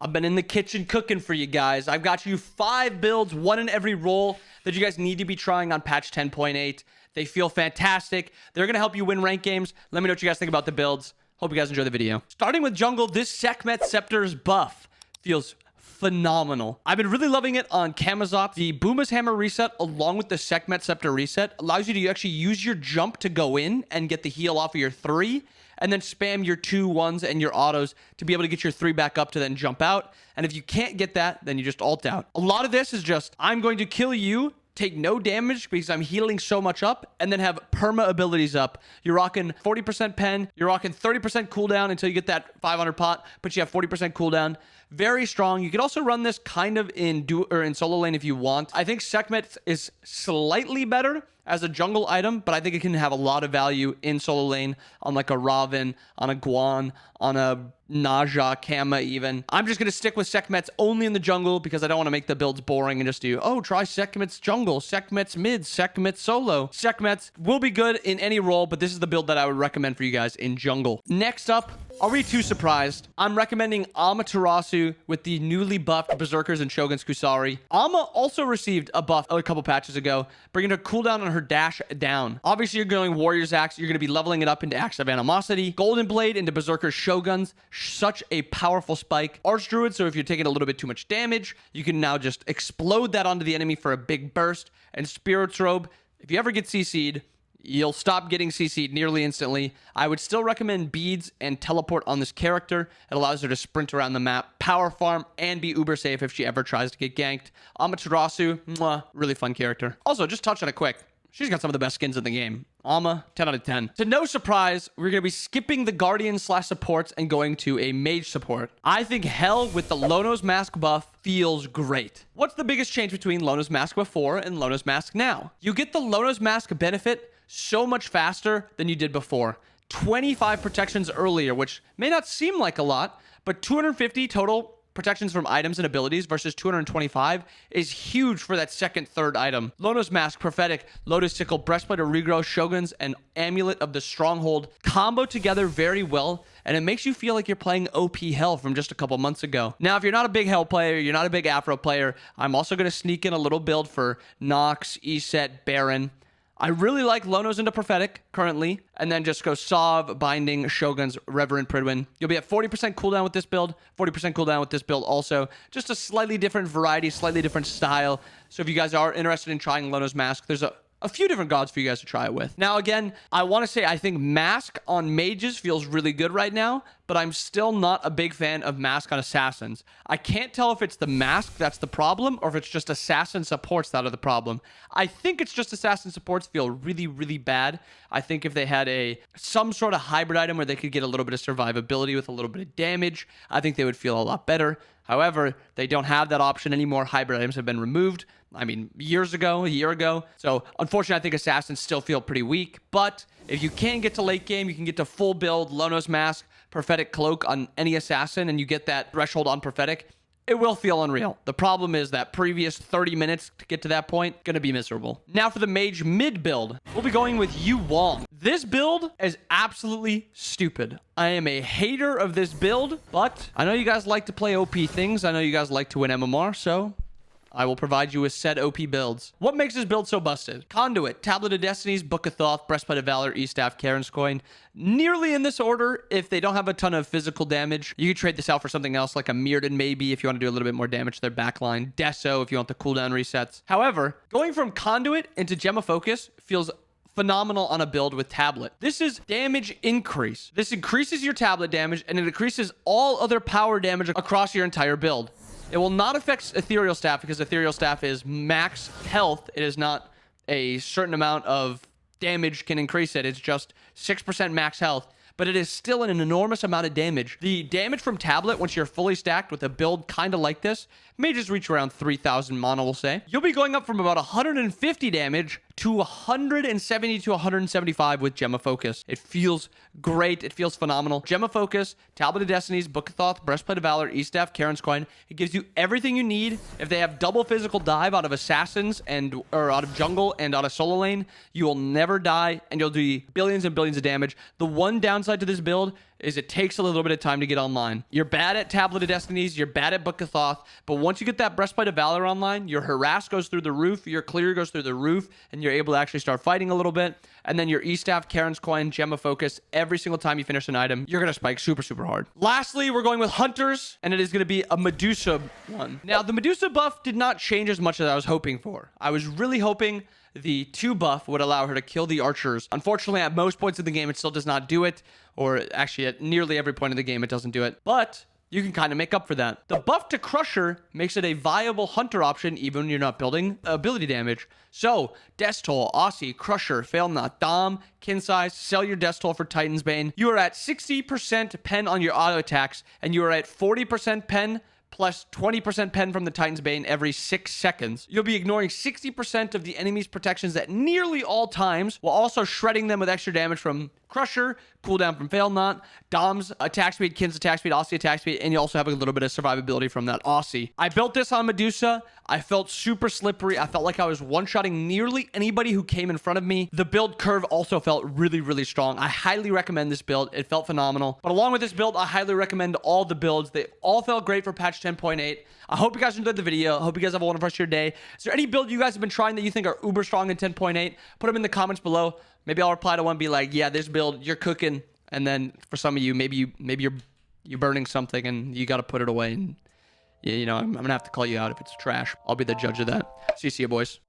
I've been in the kitchen cooking for you guys. I've got you 5 builds, 1 in every role that you guys need to be trying on patch 10.8. They feel fantastic. They're going to help you win rank games. Let me know what you guys think about the builds. Hope you guys enjoy the video. Starting with jungle, this Sekhmet Scepter's buff feels phenomenal. I've been really loving it on Kamazot. The Booma's Hammer reset along with the Sekhmet Scepter reset allows you to actually use your jump to go in and get the heal off of your 3, and then spam your 2 1s and your autos to be able to get your 3 back up to then jump out. And if you can't get that, then you just ult out. A lot of this is just, I'm going to kill you, take no damage because I'm healing so much up, and then have perma abilities up. You're rocking 40% pen, you're rocking 30% cooldown until you get that 500 pot, but you have 40% cooldown. Very strong. You could also run this kind of in solo lane if you want. I think Sekhmet is slightly better as a jungle item, but I think it can have a lot of value in solo lane on like a Raven, on a Guan, on a Naja, Kama even. I'm just going to stick with Sekhmet's only in the jungle because I don't want to make the builds boring and just do, oh, try Sekhmet's jungle, Sekhmet's mid, Sekhmet's solo. Sekhmet's will be good in any role, but this is the build that I would recommend for you guys in jungle. Next up, are we too surprised? I'm recommending Alma with the newly buffed Berserkers and Shogun's Kusari. Alma also received a buff a couple patches ago, bringing her cooldown on her dash down. Obviously, you're going Warrior's Axe. You're going to be leveling it up into Axe of Animosity. Golden Blade into Berserker's Shoguns. Such a powerful spike. Archdruid, so if you're taking a little bit too much damage, you can now just explode that onto the enemy for a big burst. And Spirit's Robe, if you ever get CC'd, you'll stop getting CC'd nearly instantly. I would still recommend Beads and Teleport on this character. It allows her to sprint around the map, power farm, and be uber safe if she ever tries to get ganked. Amaterasu, really fun character. Also, just touch on it quick. She's got some of the best skins in the game. Alma, 10 out of 10. To no surprise, we're going to be skipping the Guardian / supports and going to a Mage support. I think Hell with the Lono's Mask buff feels great. What's the biggest change between Lono's Mask before and Lono's Mask now? You get the Lono's Mask benefit so much faster than you did before. 25 protections earlier, which may not seem like a lot, but 250 total protections from items and abilities versus 225 is huge for that second, third item. Lono's Mask, Prophetic, Lotus Sickle, Breastplate of Regrowth, Shoguns, and Amulet of the Stronghold combo together very well, and it makes you feel like you're playing OP Hell from just a couple months ago. Now, if you're not a big Hell player, you're not a big Afro player, I'm also going to sneak in a little build for Nox, Eset, Baron. I really like Lono's into Prophetic currently, and then just go Sov, Binding, Shoguns, Reverend Pridwin. You'll be at 40% cooldown with this build, 40% cooldown with this build also. Just a slightly different variety, slightly different style. So if you guys are interested in trying Lono's Mask, there's a few different gods for you guys to try it with. Now, again, I want to say I think Mask on Mages feels really good right now, but I'm still not a big fan of Mask on Assassins. I can't tell if it's the Mask that's the problem or if it's just Assassin supports that are the problem. I think it's just Assassin supports feel really, really bad. I think if they had some sort of hybrid item where they could get a little bit of survivability with a little bit of damage, I think they would feel a lot better. However, they don't have that option anymore. Hybrid items have been removed. I mean, a year ago. So, unfortunately, I think Assassins still feel pretty weak. But if you can get to late game, you can get to full build, Lono's Mask, Prophetic Cloak on any Assassin, and you get that threshold on Prophetic, it will feel unreal. The problem is that previous 30 minutes to get to that point, gonna be miserable. Now for the Mage mid build, we'll be going with Yu Wong. This build is absolutely stupid. I am a hater of this build, but I know you guys like to play OP things. I know you guys like to win MMR, so I will provide you with said OP builds. What makes this build so busted? Conduit, Tablet of Destinies, Book of Thoth, Breastplate of Valor, E-Staff, Karen's Coin. Nearly in this order. If they don't have a ton of physical damage, you could trade this out for something else like a Mirrodin maybe if you want to do a little bit more damage to their backline. Deso if you want the cooldown resets. However, going from Conduit into Gem of Focus feels phenomenal on a build with Tablet. This is damage increase. This increases your Tablet damage and it increases all other power damage across your entire build. It will not affect Ethereal Staff because Ethereal Staff is max health. It is not a certain amount of damage can increase it. It's just 6% max health, but it is still an enormous amount of damage. The damage from Tablet, once you're fully stacked with a build kind of like this, may just reach around 3,000 mana, we'll say. You'll be going up from about 150 damage to 170 to 175 with Gem of Focus. It feels great. It feels phenomenal. Gem of Focus, Tablet of Destinies, Book of Thoth, Breastplate of Valor, E-Staff, Karen's Coin. It gives you everything you need. If they have double physical dive out of Assassins or out of Jungle and out of Solo Lane, you will never die and you'll do billions and billions of damage. The one downside to this build is it takes a little bit of time to get online. You're bad at Tablet of Destinies, you're bad at Book of Thoth, but once you get that Breastplate of Valor online, your harass goes through the roof, your clear goes through the roof, and you're able to actually start fighting a little bit. And then your E-Staff, Karen's Coin, Gem of Focus, every single time you finish an item, you're going to spike super, super hard. Lastly, we're going with Hunters, and it is going to be a Medusa one. Now, the Medusa buff did not change as much as I was hoping for. I was really hoping the 2 buff would allow her to kill the archers. Unfortunately, at most points in the game, it still does not do it. Or actually, at nearly every point in the game, it doesn't do it. But you can kind of make up for that. The buff to Crusher makes it a viable Hunter option even when you're not building ability damage. So, Death Toll, Aussie, Crusher, Fail Not, Dom, Kin Size, sell your Death Toll for Titan's Bane. You are at 60% pen on your auto attacks, and you are at 40% pen plus 20% pen from the Titan's Bane every 6 seconds. You'll be ignoring 60% of the enemy's protections at nearly all times, while also shredding them with extra damage from Crusher, cooldown from Fail Not, Dom's attack speed, Kin's attack speed, Aussie attack speed, and you also have a little bit of survivability from that Aussie. I built this on Medusa. I felt super slippery. I felt like I was one-shotting nearly anybody who came in front of me. The build curve also felt really, really strong. I highly recommend this build. It felt phenomenal. But along with this build, I highly recommend all the builds. They all felt great for patch 10.8. I hope you guys enjoyed the video. I hope you guys have a wonderful rest of your day. Is there any build you guys have been trying that you think are uber strong in 10.8? Put them in the comments below. Maybe I'll reply to one and be like, yeah, this build, you're cooking. And then for some of you, maybe you're burning something and you got to put it away. And, you know, I'm going to have to call you out if it's trash. I'll be the judge of that. See you boys.